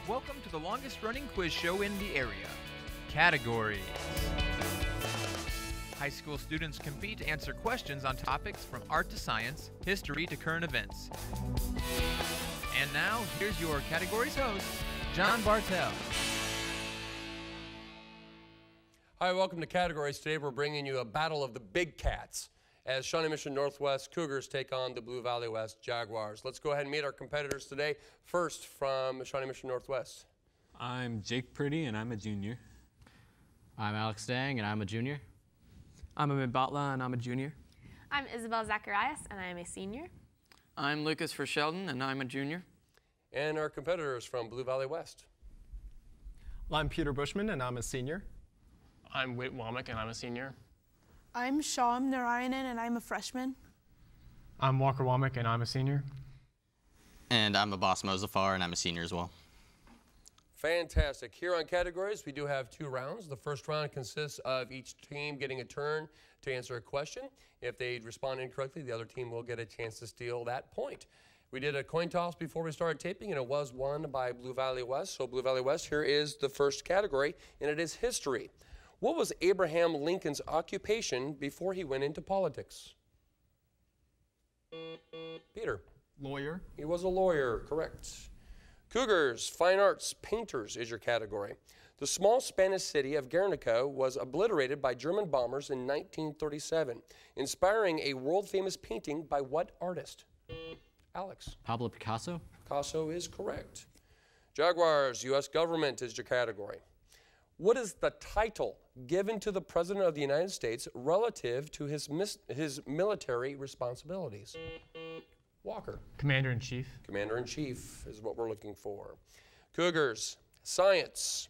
Welcome to the longest running quiz show in the area. Categories. High school students compete to answer questions on topics from art to science, history to current events. And now, here's your categories host, John Bartell. Hi, welcome to Categories. Today we're bringing you a battle of the big cats as Shawnee Mission Northwest Cougars take on the Blue Valley West Jaguars. Let's go ahead and meet our competitors today. First, from Shawnee Mission Northwest. I'm Jake Purdy, and I'm a junior. I'm Alex Dang, and I'm a junior. I'm Amit Batla, and I'm a junior. I'm Isabel Zacharias, and I am a senior. I'm Lucas Sheldon, and I'm a junior. And our competitors from Blue Valley West. Well, I'm Peter Bushman, and I'm a senior. I'm Whit Womack, and I'm a senior. I'm Sham Narayanan, and I'm a freshman. I'm Walker Womack, and I'm a senior. And I'm Abbas Mozafar, and I'm a senior as well. Fantastic. Here on Categories, we do have 2 rounds. The first round consists of each team getting a turn to answer a question. If they respond incorrectly, the other team will get a chance to steal that point. We did a coin toss before we started taping, and it was won by Blue Valley West. So Blue Valley West, here is the first category, and it is history. What was Abraham Lincoln's occupation before he went into politics? Peter. Lawyer. He was a lawyer, correct. Cougars, fine arts, painters is your category. The small Spanish city of Guernica was obliterated by German bombers in 1937, inspiring a world-famous painting by what artist? Alex. Pablo Picasso. Picasso is correct. Jaguars, U.S. government is your category. What is the title given to the President of the United States relative to his military responsibilities? Walker. Commander-in-Chief. Commander-in-Chief is what we're looking for. Cougars, science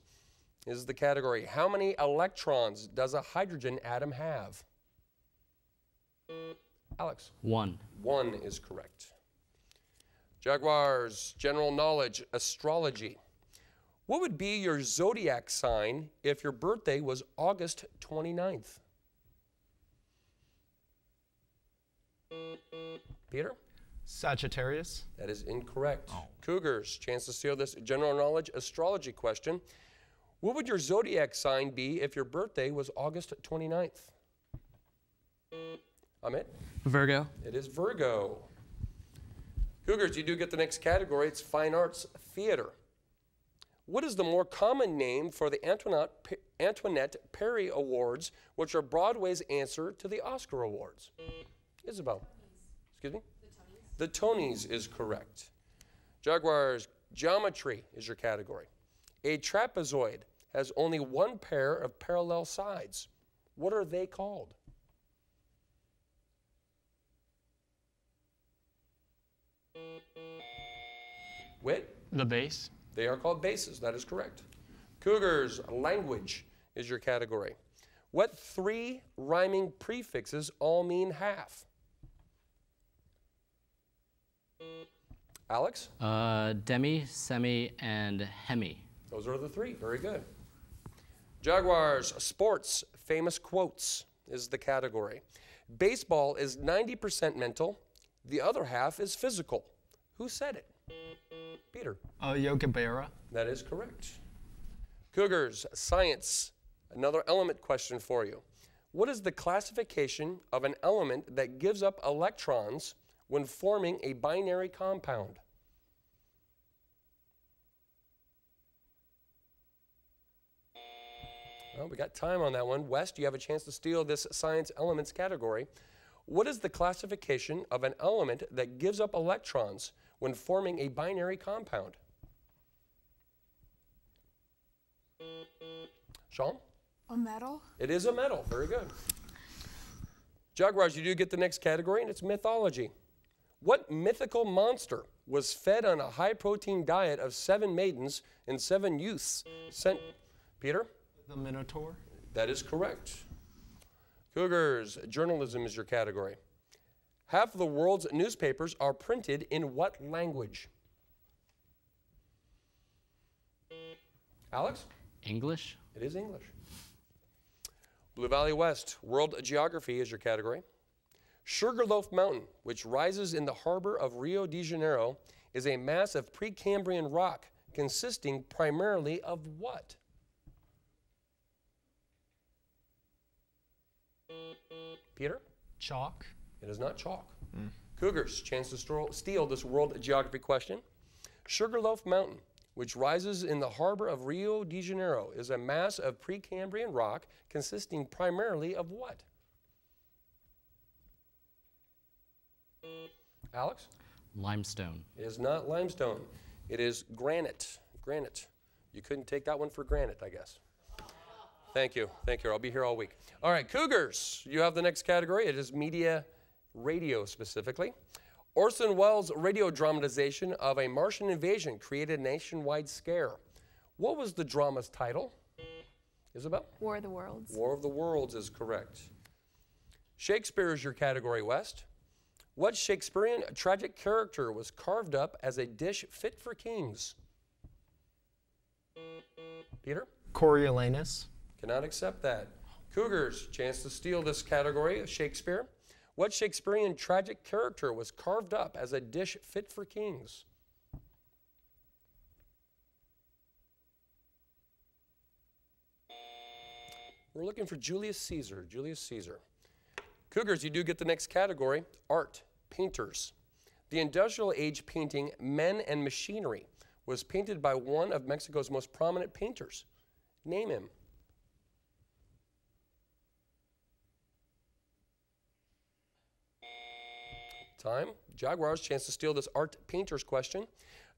is the category. How many electrons does a hydrogen atom have? Alex. 1. 1 is correct. Jaguars, general knowledge, astrology. What would be your zodiac sign if your birthday was August 29th? Peter? Sagittarius. That is incorrect. Cougars, chance to steal this general knowledge astrology question. What would your zodiac sign be if your birthday was August 29th? Amit? Virgo. It is Virgo. Cougars, you do get the next category. It's fine arts theater. What is the more common name for the Antoinette Perry Awards, which are Broadway's answer to the Oscar Awards? Isabel. Excuse me? The Tonys is correct. Jaguars, geometry is your category. A trapezoid has only 1 pair of parallel sides. What are they called? Whit? The base. They are called bases. That is correct. Cougars, language is your category. What 3 rhyming prefixes all mean half? Alex? Demi, semi, and hemi. Those are the 3. Very good. Jaguars, sports, famous quotes is the category. Baseball is 90% mental. The other half is physical. Who said it? Peter. Yogi Berra. That is correct. Cougars, science. Another element question for you. What is the classification of an element that gives up electrons when forming a binary compound? Well, we got time on that one. West, you have a chance to steal this science elements category. What is the classification of an element that gives up electrons when forming a binary compound? Sean? A metal. It is a metal. Very good. Jaguars, you do get the next category, and it's mythology. What mythical monster was fed on a high-protein diet of 7 maidens and 7 youths sent... Peter? The Minotaur. That is correct. Cougars, journalism is your category. Half of the world's newspapers are printed in what language? Alex? English. It is English. Blue Valley West, world geography is your category. Sugarloaf Mountain, which rises in the harbor of Rio de Janeiro, is a mass of Precambrian rock consisting primarily of what? Peter? Chalk. It is not chalk. Cougars, chance to steal this world geography question. Sugarloaf Mountain, which rises in the harbor of Rio de Janeiro, is a mass of Precambrian rock consisting primarily of what? Alex? Limestone. It is not limestone. It is granite. Granite. You couldn't take that one for granted, I guess. Thank you. Thank you. I'll be here all week. All right, Cougars, you have the next category. It is media radio specifically. Orson Welles' radio dramatization of a Martian invasion created a nationwide scare. What was the drama's title? Isabel? War of the Worlds. War of the Worlds is correct. Shakespeare is your category, West. What Shakespearean tragic character was carved up as a dish fit for kings? Peter? Coriolanus. Cannot accept that. Cougars, chance to steal this category of Shakespeare. What Shakespearean tragic character was carved up as a dish fit for kings? We're looking for Julius Caesar. Julius Caesar. Cougars, you do get the next category, art, painters. The industrial age painting Men and Machinery was painted by one of Mexico's most prominent painters. Name him. Time. Jaguars, chance to steal this art painters question.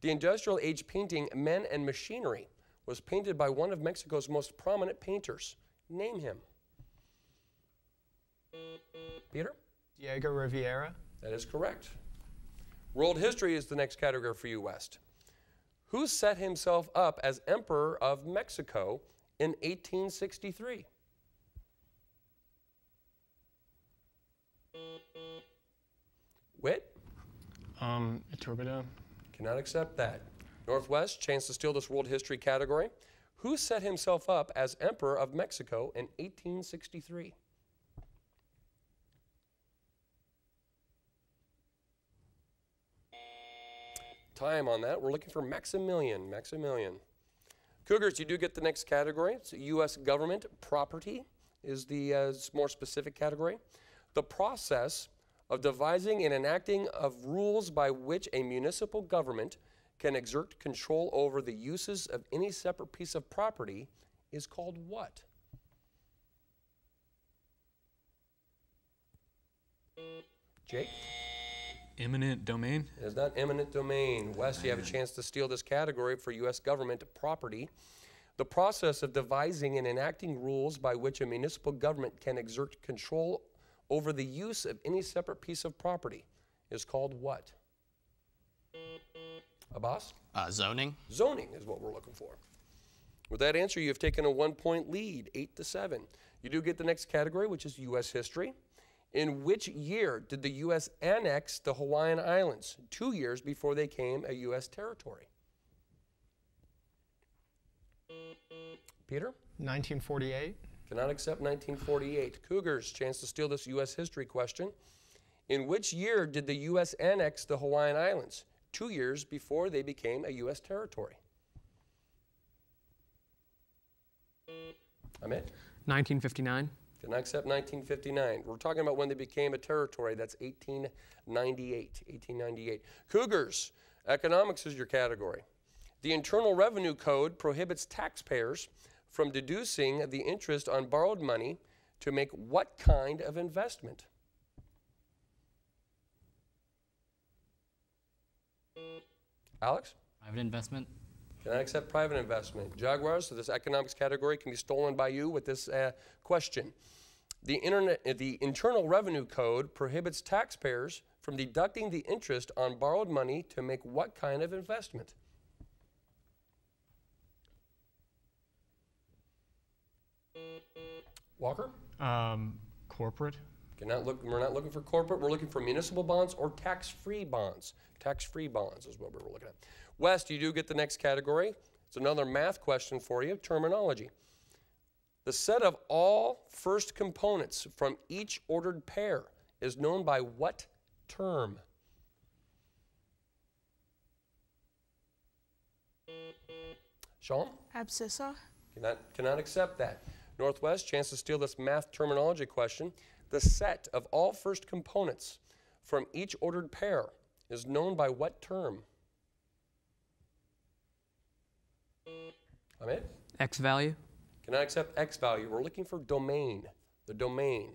The industrial age painting Men and Machinery was painted by one of Mexico's most prominent painters. Name him. Peter? Diego Rivera. That is correct. World history is the next category for you, West. Who set himself up as Emperor of Mexico in 1863? Wit? Iturbide. Cannot accept that. Northwest, chance to steal this world history category. Who set himself up as Emperor of Mexico in 1863? Time on that. We're looking for Maximilian. Maximilian. Cougars, you do get the next category. It's U.S. government property is the more specific category. The process of devising and enacting of rules by which a municipal government can exert control over the uses of any separate piece of property is called what? Jake? Eminent domain. It is not eminent domain. Wes, you have a chance to steal this category for U.S. government property. The process of devising and enacting rules by which a municipal government can exert control over the use of any separate piece of property is called what? Abbas? Zoning. Zoning is what we're looking for. With that answer, you have taken a 1-point lead, 8-7. You do get the next category, which is U.S. history. In which year did the U.S. annex the Hawaiian Islands? 2 years before they became a U.S. territory. Peter? 1948. Cannot accept 1948. Cougars, chance to steal this U.S. history question. In which year did the U.S. annex the Hawaiian Islands? 2 years before they became a U.S. territory. Ahmed? 1959. Cannot accept 1959. We're talking about when they became a territory. That's 1898. 1898. Cougars, economics is your category. The Internal Revenue Code prohibits taxpayers from deducing the interest on borrowed money to make what kind of investment? Alex? Private investment. Cannot accept private investment. Jaguars, so this economics category can be stolen by you with this question. The Internal Revenue Code prohibits taxpayers from deducting the interest on borrowed money to make what kind of investment? Walker? Corporate. We're not looking for corporate. We're looking for municipal bonds or tax-free bonds. Tax-free bonds is what we're looking at. West, you do get the next category. It's another math question for you, terminology. The set of all first components from each ordered pair is known by what term? Sean? Abscissa. Cannot accept that. Northwest, chance to steal this math terminology question. The set of all first components from each ordered pair is known by what term? Ahmed? X value. Cannot accept X value. We're looking for domain, the domain,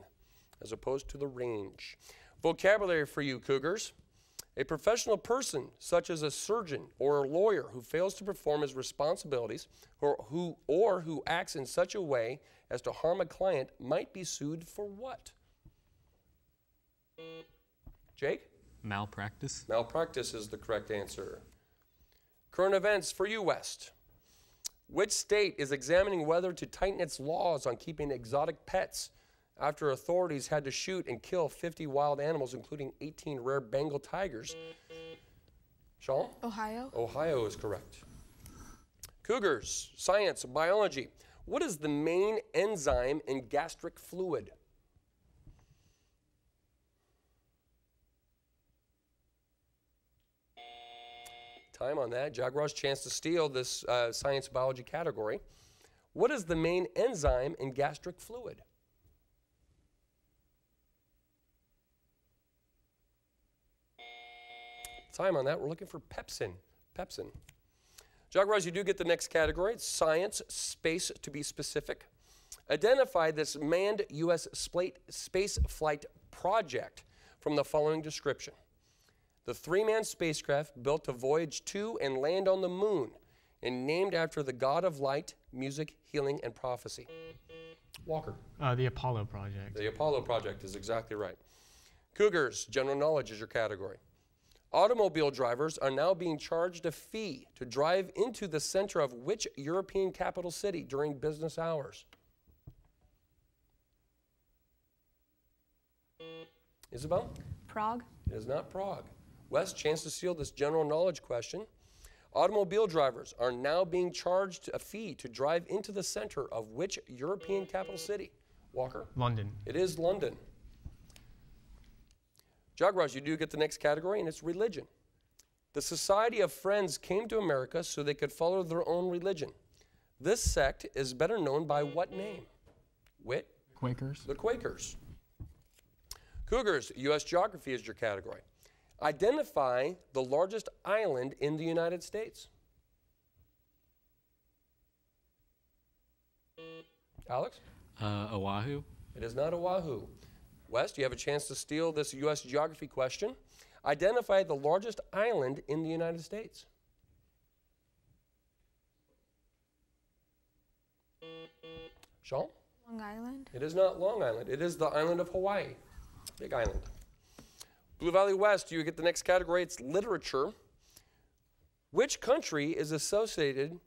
as opposed to the range. Vocabulary for you, Cougars. A professional person, such as a surgeon or a lawyer who fails to perform his responsibilities or who acts in such a way as to harm a client, might be sued for what? Jake? Malpractice. Malpractice is the correct answer. Current events for you, West. Which state is examining whether to tighten its laws on keeping exotic pets after authorities had to shoot and kill 50 wild animals, including 18 rare Bengal tigers? Sean? Ohio. Ohio is correct. Cougars, science, biology. What is the main enzyme in gastric fluid? Time on that. Jaguars, chance to steal this science biology category. What is the main enzyme in gastric fluid? Time on that. We're looking for pepsin. Pepsin. Jaguars, you do get the next category. It's science, space to be specific. Identify this manned U.S. space flight project from the following description. The three-man spacecraft built to voyage to and land on the moon and named after the god of light, music, healing, and prophecy. Walker. The Apollo project. The Apollo project is exactly right. Cougars, general knowledge is your category. Automobile drivers are now being charged a fee to drive into the center of which European capital city during business hours? Isabel? Prague. It is not Prague. West, chance to steal this general knowledge question. Automobile drivers are now being charged a fee to drive into the center of which European capital city? Walker? London. It is London. Jaguars, you do get the next category, and it's religion. The Society of Friends came to America so they could follow their own religion. This sect is better known by what name? Wit? Quakers. The Quakers. Cougars, U.S. geography is your category. Identify the largest island in the United States. Alex? Oahu. It is not Oahu. West, you have a chance to steal this U.S. geography question. Identify the largest island in the United States. Sean? Long Island. It is not Long Island. It is the island of Hawaii. Big island. Blue Valley West, you get the next category. It's literature. Which country is associated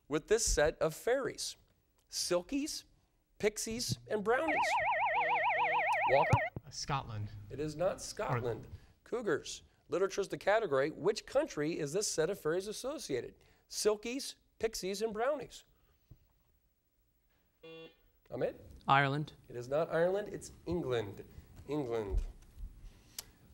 with this set of fairies? Silkies, pixies, and brownies. Walker? Scotland. It is not Scotland. Cougars. Literature is the category. Which country is this set of fairies associated? Silkies, pixies, and brownies. Ahmed? Ireland. It is not Ireland. It's England. England.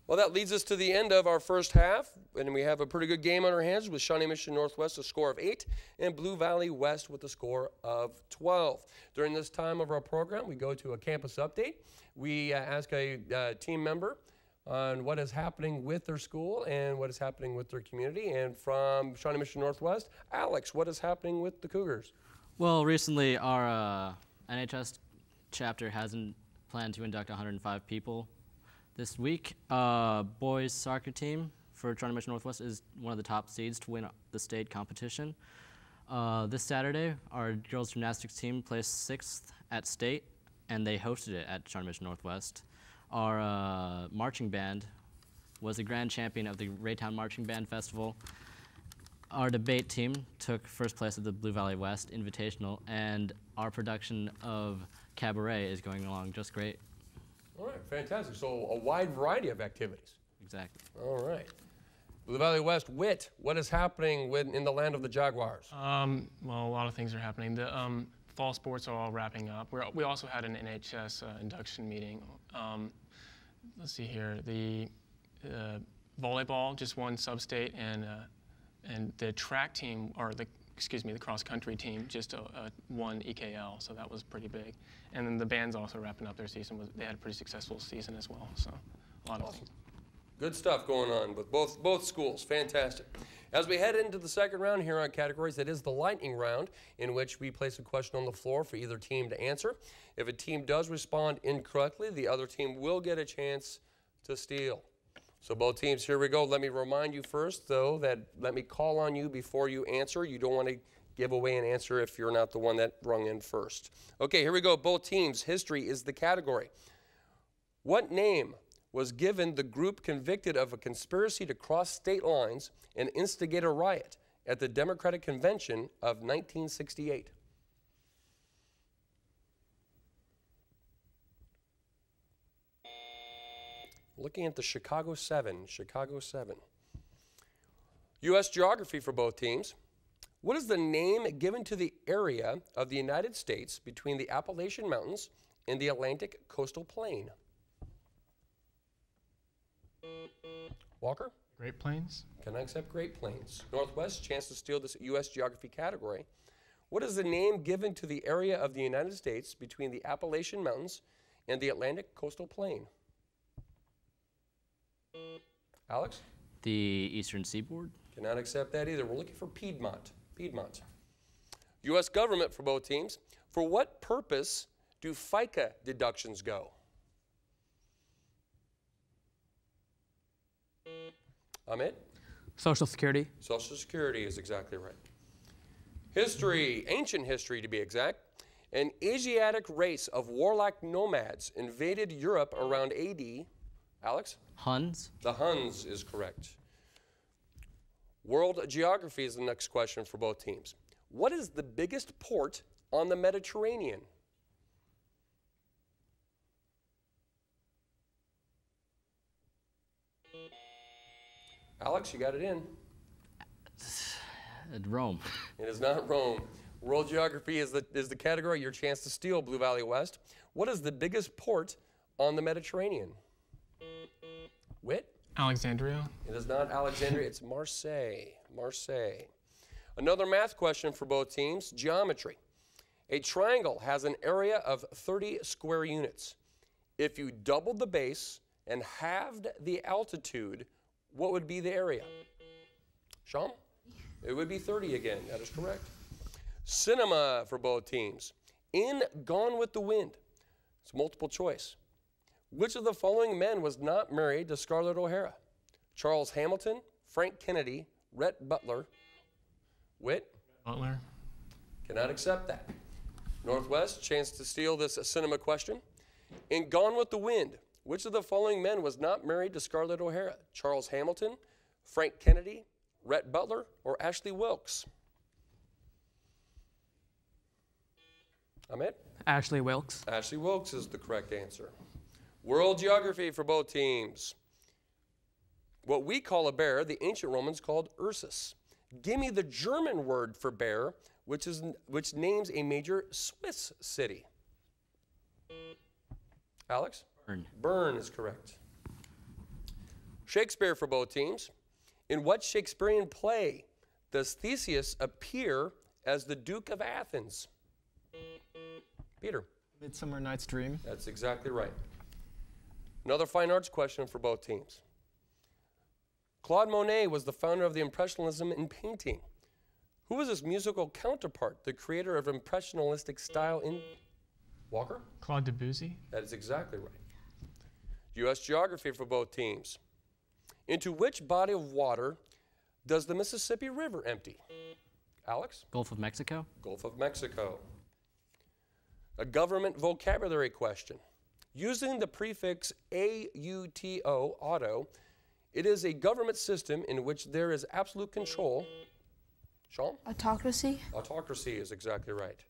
Well, that leads us to the end of our first half, and we have a pretty good game on our hands with Shawnee Mission Northwest a score of 8 and Blue Valley West with a score of 12. During this time of our program, we go to a campus update. We ask a team member on what is happening with their school and what is happening with their community. And from Shawnee Mission Northwest, Alex, what is happening with the Cougars? Well, recently our NHS chapter hasn't planned to induct 105 people this week. Boys soccer team for Shawnee Mission Northwest is one of the top seeds to win the state competition. This Saturday, our girls gymnastics team placed 6th at state, and they hosted it at Shawnee Mission Northwest. Our marching band was the grand champion of the Raytown Marching Band Festival. Our debate team took first place at the Blue Valley West Invitational, and our production of Cabaret is going along just great. All right, fantastic. So a wide variety of activities. Exactly. All right. Blue Valley West, Wit, what is happening in the land of the Jaguars? Well, a lot of things are happening. The fall sports are all wrapping up. We also had an NHS induction meeting. Let's see here. The volleyball just won sub-state, and And the track team, or the cross country team, just won EKL, so that was pretty big. And then the band's also wrapping up their season. They had a pretty successful season as well, so a lot of things. Good stuff going on with both schools. Fantastic. As we head into the second round here on categories, it is the lightning round, in which we place a question on the floor for either team to answer. If a team does respond incorrectly, the other team will get a chance to steal. So both teams, here we go. Let me remind you first, though, that let me call on you before you answer. You don't want to give away an answer if you're not the one that rung in first. Okay, here we go. Both teams. History is the category. What name was given the group convicted of a conspiracy to cross state lines and instigate a riot at the Democratic Convention of 1968? Looking at the Chicago 7. U.S. geography for both teams. What is the name given to the area of the United States between the Appalachian Mountains and the Atlantic Coastal Plain? Walker? Great Plains. Can I accept Great Plains? Northwest, chance to steal this U.S. geography category. What is the name given to the area of the United States between the Appalachian Mountains and the Atlantic Coastal Plain? Alex? The Eastern Seaboard. Cannot accept that either. We're looking for Piedmont. U.S. government for both teams. For what purpose do FICA deductions go? Amit? Social Security. Social Security is exactly right. History, ancient history to be exact. An Asiatic race of warlike nomads invaded Europe around AD. Alex? Huns. The Huns is correct. World geography is the next question for both teams. What is the biggest port on the Mediterranean? Alex, you got it in. Rome. It is not Rome. World geography is the category. Your chance to steal, Blue Valley West. What is the biggest port on the Mediterranean? Whit? Alexandria. It is not Alexandria. It's Marseille. Another math question for both teams. Geometry. A triangle has an area of 30 square units. If you doubled the base and halved the altitude, what would be the area? Sean? It would be 30 again. That is correct. Cinema for both teams. In Gone with the Wind, it's multiple choice. Which of the following men was not married to Scarlett O'Hara? Charles Hamilton, Frank Kennedy, Rhett Butler. Whit? Butler. Cannot accept that. Northwest, chance to steal this cinema question. In Gone with the Wind, which of the following men was not married to Scarlett O'Hara? Charles Hamilton, Frank Kennedy, Rhett Butler, or Ashley Wilkes? Amit? Ashley Wilkes. Ashley Wilkes is the correct answer. World geography for both teams. What we call a bear, the ancient Romans called Ursus. Give me the German word for bear, which names a major Swiss city. Alex? Bern. Bern is correct. Shakespeare for both teams. In what Shakespearean play does Theseus appear as the Duke of Athens? Peter? Midsummer Night's Dream. That's exactly right. Another fine arts question for both teams. Claude Monet was the founder of the Impressionism in painting. Who was his musical counterpart, the creator of impressionistic style in Walker? Claude Debussy. That is exactly right. U.S. geography for both teams. Into which body of water does the Mississippi River empty? Alex? Gulf of Mexico. Gulf of Mexico. A government vocabulary question. Using the prefix AUTO, auto, it is a government system in which there is absolute control. Sean? Autocracy. Autocracy is exactly right.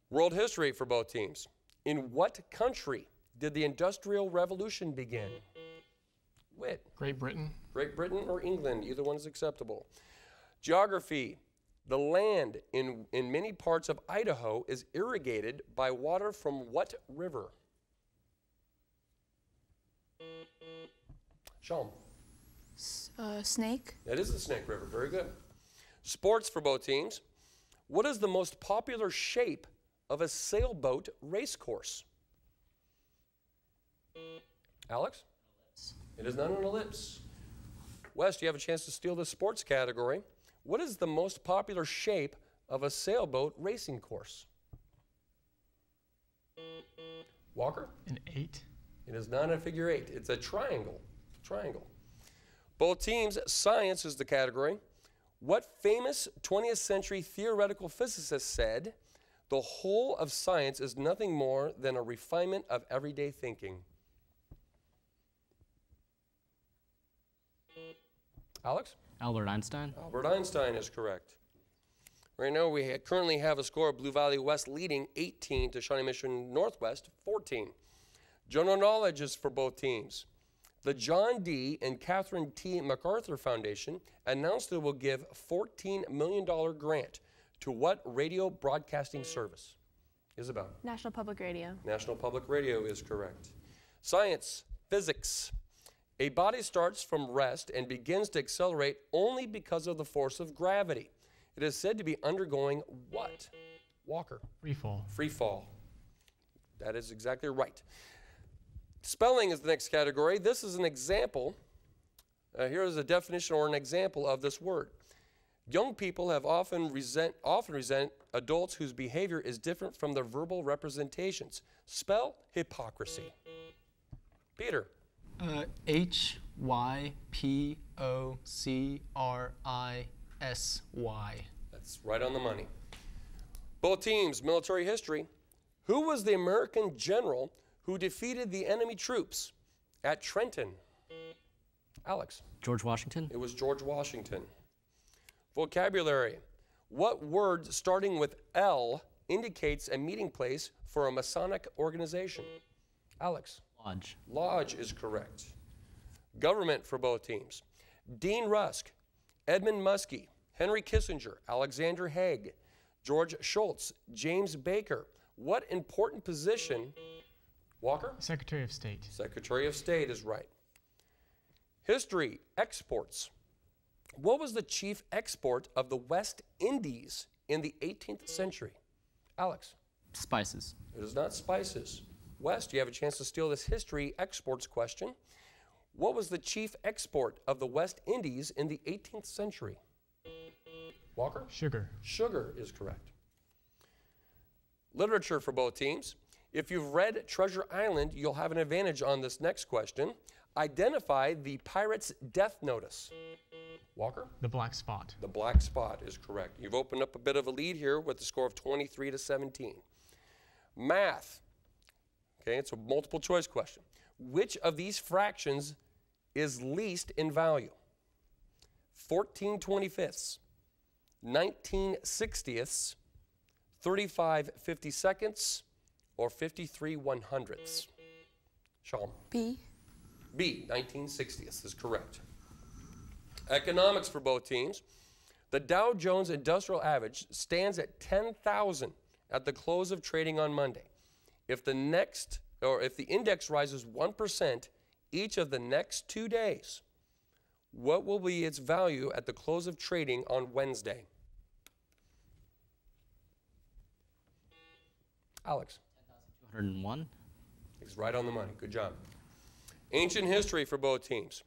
World history for both teams. In what country did the Industrial Revolution begin? Whit? Great Britain. Great Britain or England, either one is acceptable. Geography. The land in many parts of Idaho is irrigated by water from what river? Sean? Snake. That is the Snake River. Very good. Sports for both teams. What is the most popular shape of a sailboat race course? Alex? It is not an ellipse. Wes, you have a chance to steal the sports category. What is the most popular shape of a sailboat racing course? Walker? An 8. It is not a figure 8. It's a triangle. Triangle. Both teams, science is the category. What famous 20th century theoretical physicist said, "The whole of science is nothing more than a refinement of everyday thinking"? Alex? Albert Einstein. Albert Einstein is correct. Right now we currently have a score of Blue Valley West leading 18 to Shawnee Mission Northwest 14. General knowledge is for both teams. The John D. and Catherine T. MacArthur Foundation announced it will give $14 million grant to what radio broadcasting service? Isabel? National Public Radio. National Public Radio is correct. Science, physics. A body starts from rest and begins to accelerate only because of the force of gravity. It is said to be undergoing what? Walker? Free fall. Free fall. That is exactly right. Spelling is the next category. This is an example. Here is a definition or an example of this word. Young people have often resent adults whose behavior is different from their verbal representations. Spell hypocrisy. Peter. Hypocrisy. That's right on the money. Both teams, military history. Who was the American general who defeated the enemy troops at Trenton? Alex. George Washington. It was George Washington. Vocabulary. What word starting with L indicates a meeting place for a Masonic organization? Alex. Lodge. Lodge is correct. Government for both teams. Dean Rusk, Edmund Muskie, Henry Kissinger, Alexander Haig, George Shultz, James Baker. What important position? Walker? Secretary of State. Secretary of State is right. History, exports. What was the chief export of the West Indies in the 18th century? Alex? Spices. It is not spices. West, you have a chance to steal this history exports question. What was the chief export of the West Indies in the 18th century? Walker? Sugar. Sugar is correct. Literature for both teams. If you've read Treasure Island, you'll have an advantage on this next question. Identify the pirate's death notice. Walker? The Black Spot. The Black Spot is correct. You've opened up a bit of a lead here with the score of 23 to 17. Math. Okay, it's a multiple choice question. Which of these fractions is least in value? 14 25ths, 19 60ths, 35 52nds, or 53 100ths? Sean? B. B, 19 60ths is correct. Economics for both teams. The Dow Jones Industrial Average stands at 10,000 at the close of trading on Monday. If the index rises 1% each of the next 2 days, what will be its value at the close of trading on Wednesday? Alex? 10,201. He's right on the money. Good job. Ancient history for both teams.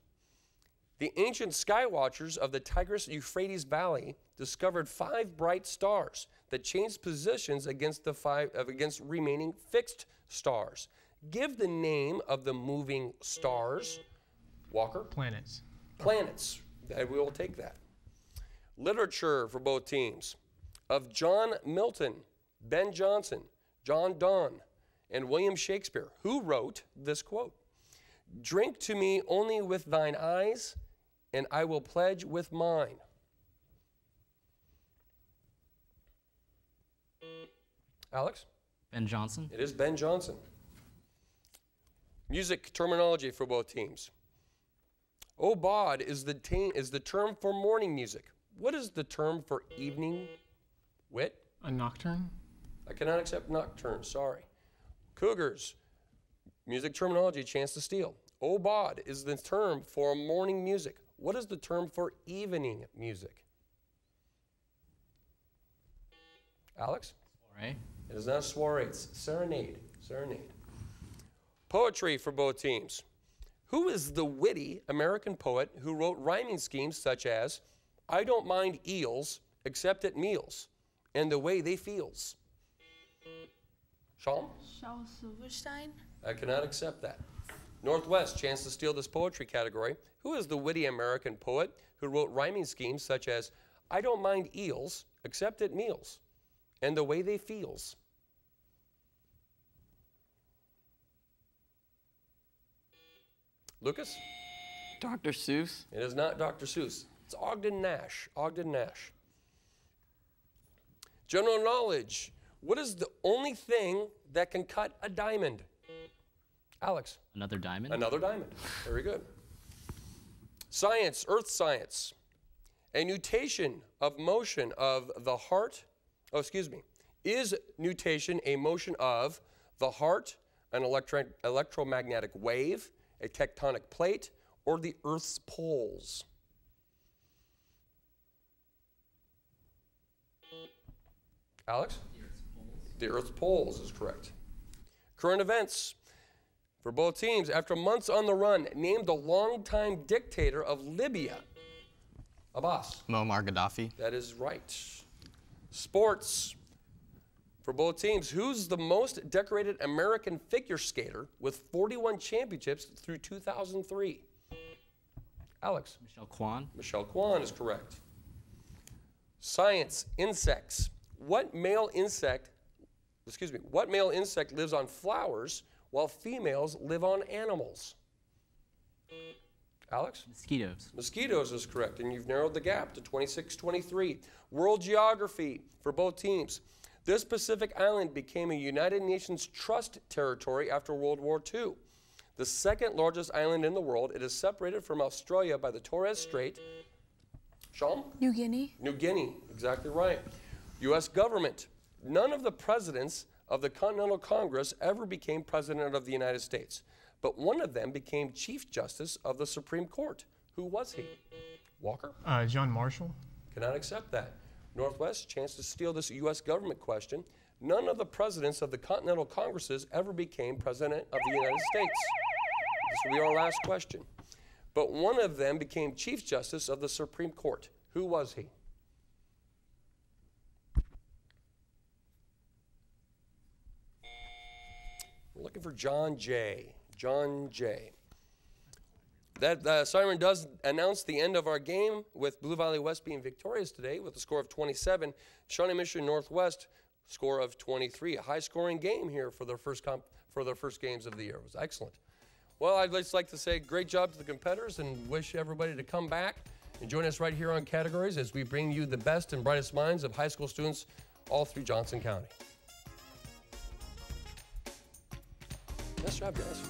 The ancient sky watchers of the Tigris-Euphrates Valley discovered 5 bright stars that changed positions against remaining fixed stars. Give the name of the moving stars. Walker? Planets. Planets. We will take that. Literature for both teams. Of John Milton, Ben Jonson, John Donne, and William Shakespeare, who wrote this quote? Drink to me only with thine eyes, and I will pledge with mine. Alex? Ben Jonson. It is Ben Jonson. Music terminology for both teams. Obod is the term for morning music. What is the term for evening wit? A nocturne? I cannot accept nocturne, sorry. Cougars, music terminology, chance to steal. Obod is the term for morning music. What is the term for evening music? Alex? Soiree. It is not soiree, it's serenade. Serenade. Poetry for both teams. Who is the witty American poet who wrote rhyming schemes such as, I don't mind eels except at meals, and the way they feels? Sean? Charles Silverstein. I cannot accept that. Northwest, chance to steal this poetry category. Who is the witty American poet who wrote rhyming schemes such as, I don't mind eels except at meals, and the way they feels? Lucas? Dr. Seuss. It is not Dr. Seuss. It's Ogden Nash. Ogden Nash. General knowledge. What is the only thing that can cut a diamond? Alex? Another diamond. Another diamond. Very good. Science, earth science. A nutation of motion of the heart, is nutation a motion of the heart, an electromagnetic wave, a tectonic plate, or the Earth's poles? Alex? The Earth's poles is correct. Current events for both teams. After months on the run, name the longtime dictator of Libya. Abbas. Muammar Gaddafi. That is right. Sports for both teams. Who's the most decorated American figure skater with 41 championships through 2003? Alex. Michelle Kwan. Michelle Kwan is correct. Science, insects. What male insect lives on flowers while females live on animals? Alex? Mosquitoes. Mosquitoes is correct, and you've narrowed the gap to 26-23. World geography for both teams. This Pacific island became a United Nations Trust territory after World War II. The second largest island in the world, it is separated from Australia by the Torres Strait. Sean? New Guinea. New Guinea, exactly right. U.S. government. None of the presidents of the Continental Congress ever became president of the United States, but one of them became Chief Justice of the Supreme Court. Who was he? Walker? John Marshall. Cannot accept that. Northwest, chance to steal this U.S. government question. None of the presidents of the Continental Congresses ever became president of the United States. This will be our last question. But one of them became Chief Justice of the Supreme Court. Who was he? We're looking for John Jay. John Jay. That siren does announce the end of our game, with Blue Valley West being victorious today with a score of 27. Shawnee Mission Northwest score of 23. A high-scoring game here for their first games of the year. It was excellent. Well, I'd just like to say great job to the competitors and wish everybody to come back and join us right here on Categories as we bring you the best and brightest minds of high school students all through Johnson County. Nice job, guys.